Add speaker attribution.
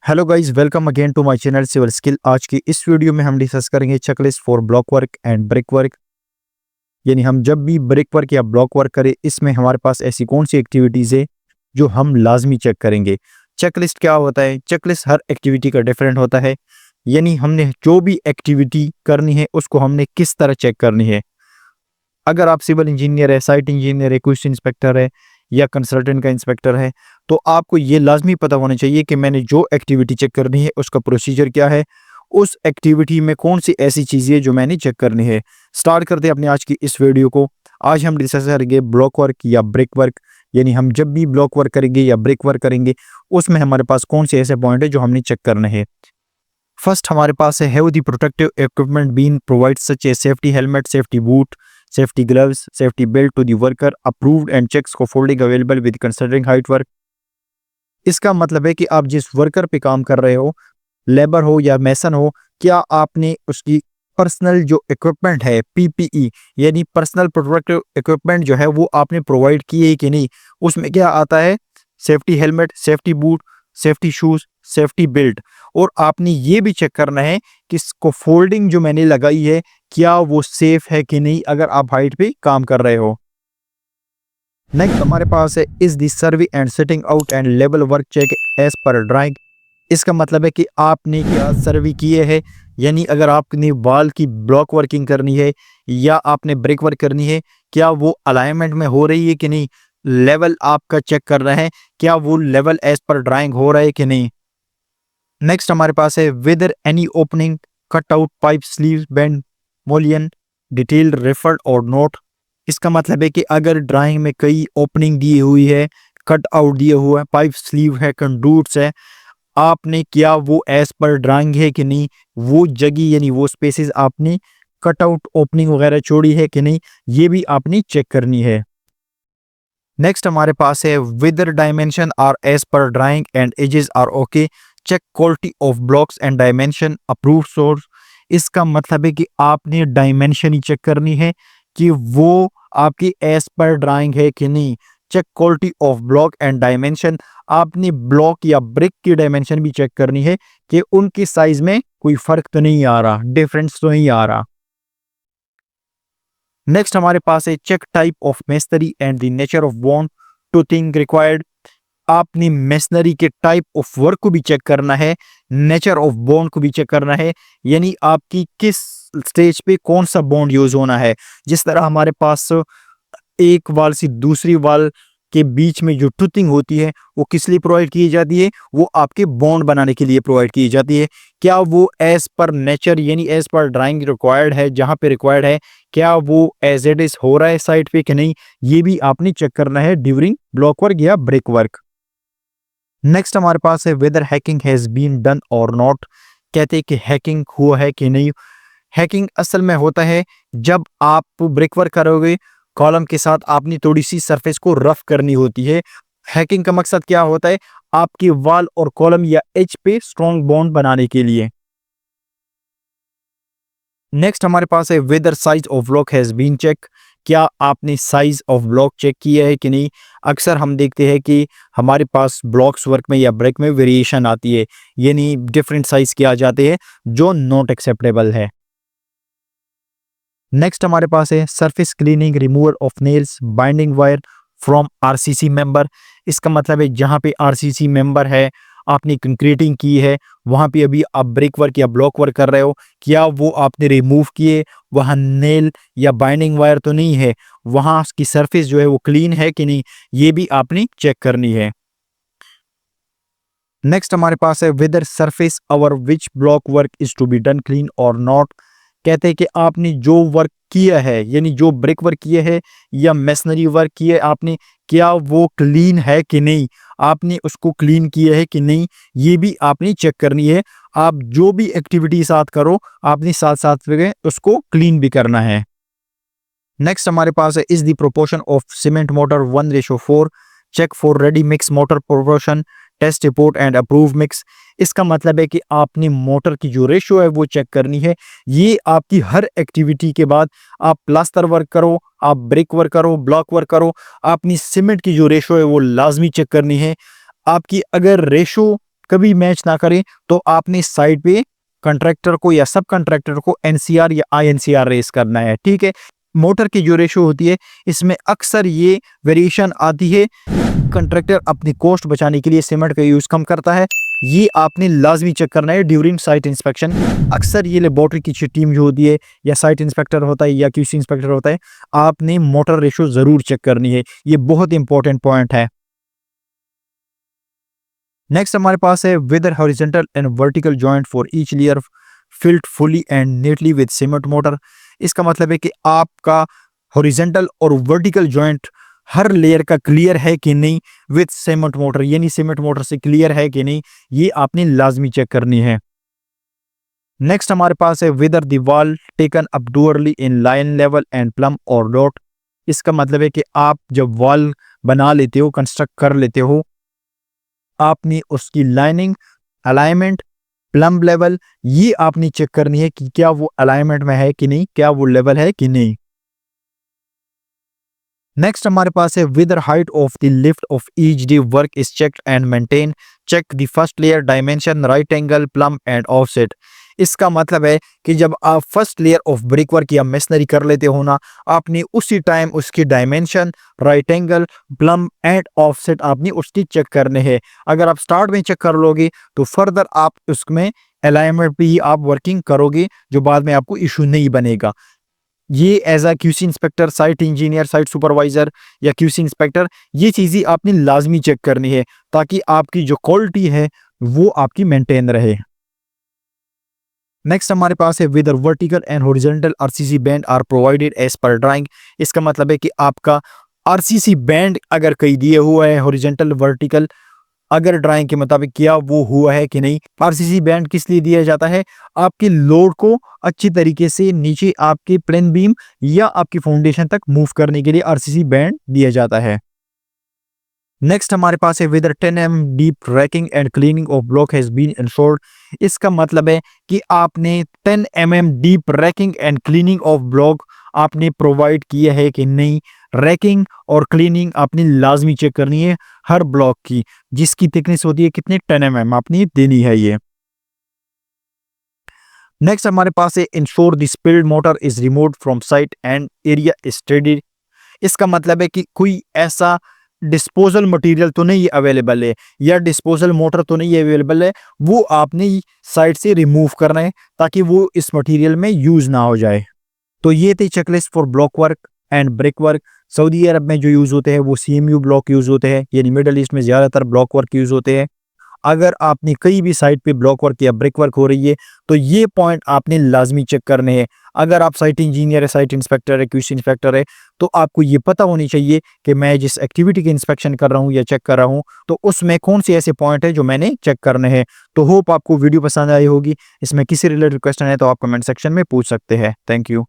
Speaker 1: Hello guys, welcome again to my channel civil skill. आज की इस वीडियो में हम डिस्कस करेंगे checklist for block work and brick work. यानी हम जब भी ब्रिक वर्क या ब्लॉक वर्क करें, इसमें हमारे पास ऐसी कौन सी एक्टिविटीज़ है जो हम लाजमी चेक करेंगे। चेकलिस्ट क्या होता है? चेकलिस्ट हर एक्टिविटी का डिफरेंट होता है। यानी हमने जो भी एक्टिविटी करनी है उसको हमने किस तरह चेक करनी है। अगर आप सिविल इंजीनियर है, साइट इंजीनियर है, क्विस्ट इंस्पेक्टर है या कंसल्टेंट का इंस्पेक्टर है, तो आपको ये लाजमी पता होना चाहिए कि मैंने जो एक्टिविटी चेक करनी है उसका प्रोसीजर क्या है, उस एक्टिविटी में कौन सी ऐसी चीज़ें हैं जो मैंने चेक करनी है। स्टार्ट करते हैं अपने आज की इस वीडियो को। आज हम डिस्कस करेंगे ब्लॉक वर्क या ब्रिक वर्क। यानी हम जब भी ब्लॉक वर्क करेंगे या ब्रिक वर्क करेंगे, उसमें हमारे पास कौन से ऐसे पॉइंट है जो हमने चेक करने हैं। फर्स्ट हमारे पास है have the protective equipment been provide such a safety helmet, safety boot, safety gloves, safety belt to the worker, approved and checks scaffolding available with considering height work। इसका मतलब है कि आप जिस वर्कर पे काम कर रहे हो, लेबर हो या मैसन हो, क्या आपने उसकी पर्सनल जो इक्विपमेंट है पीपीई यानी पर्सनल प्रोटेक्टिव इक्विपमेंट जो है वो आपने प्रोवाइड किए कि नहीं। उसमें क्या आता है? Safety helmet, safety boot, safety shoes, safety belt. और आपने ये भी चेक करना है कि इसको फोल्डिंग जो मैंने लगाई है क्या वो सेफ है कि नहीं, अगर आप हाइट पे काम कर रहे हो। नेक्स्ट हमारे पास है is the survey and setting out and level work check as per drawing. इसका मतलब है कि आपने क्या सर्वे किए हैं। यानी अगर आपने वॉल की ब्लॉक वर्किंग करनी है या आपने ब्रिक वर्क करनी है, क्या वो अलाइनमेंट में हो रही है कि नहीं। लेवल आपका चेक कर रहे हैं, क्या वो लेवल एज पर ड्राइंग हो रहा है कि नहीं। नेक्स्ट हमारे पास है whether any opening, cut out, pipe, sleeve, bend, mullion, detail, referred और नोट। इसका मतलब है कि अगर ड्राइंग में कई ओपनिंग दी हुई है, कट आउट दिए हुए हैं, पाइप, स्लीव है, कंडूट्स है, आपने क्या वो एज पर ड्राइंग है कि नहीं, वो जगह यानी वो स्पेसेस आपने कट आउट, ओपनिंग वगैरह छोड़ी है कि नहीं, ये भी आपने चेक करनी है। नेक्स्ट हमारे पास है whether dimension are as per drawing and edges are okay, check quality of blocks and dimension, approve source. इसका मतलब है कि आपने डायमेंशन ही चेक करनी है कि वो आपकी एज पर ड्राइंग है कि नहीं। Check quality of block and dimension, आपने ब्लॉक या ब्रिक की डायमेंशन भी चेक करनी है कि उनकी साइज में कोई फर्क तो नहीं आ रहा, डिफरेंस तो नहीं आ रहा। नेक्स्ट हमारे पास है check type of masonry and the nature of bond to thing required. आपने मेसनरी के टाइप ऑफ वर्क को भी चेक करना है, नेचर ऑफ बॉन्ड को भी चेक करना है। यानी आपकी किस स्टेज पे कौन सा बॉन्ड यूज होना है। जिस तरह हमारे पास एक वाल से दूसरी वाल के बीच में जो टूथिंग होती है वो किस लिए प्रोवाइड की जाती है? वो आपके बॉन्ड बनाने के लिए प्रोवाइड की जाती है। क्या वो एज पर नेचर यानी एज पर ड्राइंग रिक्वायर्ड है, जहाँ पे रिक्वायर्ड है, क्या वो एज इट इज हो रहा है साइड पे कि नहीं, ये भी आपने चेक करना है ड्यूरिंग ब्लॉक वर्क या ब्रिक वर्क। नेक्स्ट हमारे पास है whether hacking has been done और नॉट। कहते हैं कि हैकिंग हुआ है कि नहीं। हैकिंग असल में होता है जब आप ब्रिक वर्क करोगे, कॉलम के साथ आपने थोड़ी सी सरफेस को रफ करनी होती है। हैकिंग का मकसद क्या होता है? आपकी वॉल और कॉलम या एज पे स्ट्रॉन्ग बॉन्ड बनाने के लिए। नेक्स्ट हमारे पास है whether size of block has been check. क्या आपने साइज ऑफ ब्लॉक चेक किया है कि नहीं। अक्सर हम देखते हैं कि हमारे पास ब्लॉक्स वर्क में या ब्रिक में वेरिएशन आती है, यानी डिफरेंट साइज के आ जाते हैं जो नॉट एक्सेप्टेबल है। नेक्स्ट हमारे पास है surface cleaning, removal of nails, binding wire from RCC member. इसका मतलब है जहाँ पे आरसीसी मेंबर है, आपने कंक्रीटिंग की है, वहाँ पे अभी आप ब्रिक वर्क या ब्लॉक वर्क कर रहे हो, क्या वो आपने रिमूव किए, वहाँ नेल या बाइंडिंग वायर तो नहीं है, वहाँ की सरफेस जो है वो क्लीन है कि नहीं, ये भी आपने चेक करनी है। नेक्स्ट हमारे पास है whether surface our which block work is to be done clean और नॉट। कहते हैं कि आपने जो वर्क किया है, यानी जो ब्रिक वर्क किया है या मेसनरी वर्क किया है आपने, क्या वो क्लीन है कि नहीं, आपने उसको क्लीन किया है कि नहीं, ये भी आपने चेक करनी है। आप जो भी एक्टिविटी साथ करो, आपने साथ साथ में उसको क्लीन भी करना है। नेक्स्ट हमारे पास है is the proportion of cement mortar 1:4, check for ready mix mortar proportion, test report and approve mix. इसका मतलब है कि आपने मोटर की जो रेशो है वो चेक करनी है। ये आपकी हर एक्टिविटी के बाद, आप प्लास्टर वर्क करो, आप ब्रिक वर्क करो, ब्लॉक वर्क करो, आपनी सीमेंट की जो रेशो है वो लाजमी चेक करनी है। आपकी अगर रेशो कभी मैच ना करें तो आपने साइड पे कंट्रैक्टर को या सब कंट्रैक्टर को एनसीआर या आईएनसीआर रेस करना है। ठीक है, मोटर की जो रेशो होती है इसमें अक्सर ये वेरिएशन आती है। कंट्रैक्टर अपनी कॉस्ट बचाने के लिए सीमेंट का यूज कम करता है, ये आपने लाजमी चेक करना है ड्यूरिंग साइट इंस्पेक्शन। अक्सर ये लेबोरेटरी की टीम जो होती है या साइट इंस्पेक्टर होता है या क्यूसी इंस्पेक्टर होता है, आपने मोटर रेशो जरूर चेक करनी है, ये बहुत इंपॉर्टेंट पॉइंट है। नेक्स्ट हमारे पास है whether horizontal and vertical joint for each layer filled fully and neatly with cement mortar. इसका मतलब है कि आपका हॉरिजॉन्टल और वर्टिकल जॉइंट हर लेयर का क्लियर है कि नहीं विद सीमेंट मोटर, यानी सीमेंट मोटर से क्लियर है कि नहीं, ये आपने लाजमी चेक करनी है। नेक्स्ट हमारे पास है whether the wall taken up truly in line level and plumb और डॉट। इसका मतलब है कि आप जब वॉल बना लेते हो, कंस्ट्रक्ट कर लेते हो, आपने उसकी लाइनिंग, अलाइनमेंट, प्लम लेवल, ये आपने चेक करनी है कि क्या वो अलाइनमेंट में है कि नहीं, क्या वो लेवल है कि नहीं। नेक्स्ट हमारे पास है whether height of the lift of each day work is checked and maintain, check the first layer dimension, right angle, plumb and offset. इसका मतलब है कि जब आप first layer of brick work या मेसनरी कर लेते हो ना, आपने उसी टाइम उसकी dimension, right angle, plumb and offset आपने उसकी चेक करने हैं। अगर आप स्टार्ट में चेक कर लोगे तो फर्दर आप उसमें अलाइनमेंट भी आप वर्किंग करोगे, जो बाद में आपको इशू नहीं बनेगा। ये as a QC inspector, site engineer, site supervisor या क्यूसी इंस्पेक्टर, ये चीज़ें आपने लाजमी चेक करनी है ताकि आपकी जो क्वालिटी है वो आपकी मेंटेन रहे। नेक्स्ट हमारे पास है whether vertical and horizontal RCC band are provided as per drawing. इसका मतलब है कि आपका आरसीसी बैंड अगर कहीं दिए हुआ है, हॉरिजॉन्टल वर्टिकल, अगर ड्राइंग के मुताबिक किया वो हुआ है कि नहीं। आरसीसी बैंड किस लिए दिया जाता है? आपके लोड को अच्छी तरीके से नीचे आपके प्लेन बीम या आपकी फाउंडेशन तक मूव करने के लिए आरसीसी बैंड दिया जाता है। नेक्स्ट हमारे पास है whether 10 mm deep raking and cleaning of block has been ensured. इसका मतलब है कि आपने 10 mm deep raking and cleaning of block आपने प्रोवाइड किया है कि नहीं। रैकिंग और क्लीनिंग आपने लाजमी चेक करनी है हर ब्लॉक की, जिसकी थिकनेस होती है कितने 10 mm आपने देनी है ये। नेक्स्ट हमारे पास है ensure the spilled motor is removed from site and area is studied. इसका मतलब है कि कोई ऐसा डिस्पोजल मटेरियल तो नहीं अवेलेबल है या डिस्पोजल मोटर तो नहीं अवेलेबल है, वो आपने साइट से रिमूव करना है ताकि वो इस मटेरियल में यूज ना हो जाए। तो ये थे checklist for block work and brick work. Saudi Arab में जो यूज होते हैं वो सीएमयू ब्लॉक यूज होते हैं, यानी मिडल ईस्ट में ज्यादातर ब्लॉक वर्क यूज होते हैं। अगर आपने कहीं भी साइट पे ब्लॉक वर्क या ब्रिक वर्क हो रही है तो ये पॉइंट आपने लाजमी चेक करने हैं। अगर आप साइट इंजीनियर है, साइट इंस्पेक्टर है, क्यूसी इंस्पेक्टर है, तो आपको ये पता होनी चाहिए कि मैं जिस एक्टिविटी की इंस्पेक्शन कर रहा हूँ या चेक कर रहा हूँ तो उसमें कौन से ऐसे पॉइंट है जो मैंने चेक करने हैं। तो होप आपको वीडियो पसंद आई होगी। इसमें किसी रिलेटेड क्वेश्चन है तो आप कमेंट सेक्शन में पूछ सकते हैं। Thank you.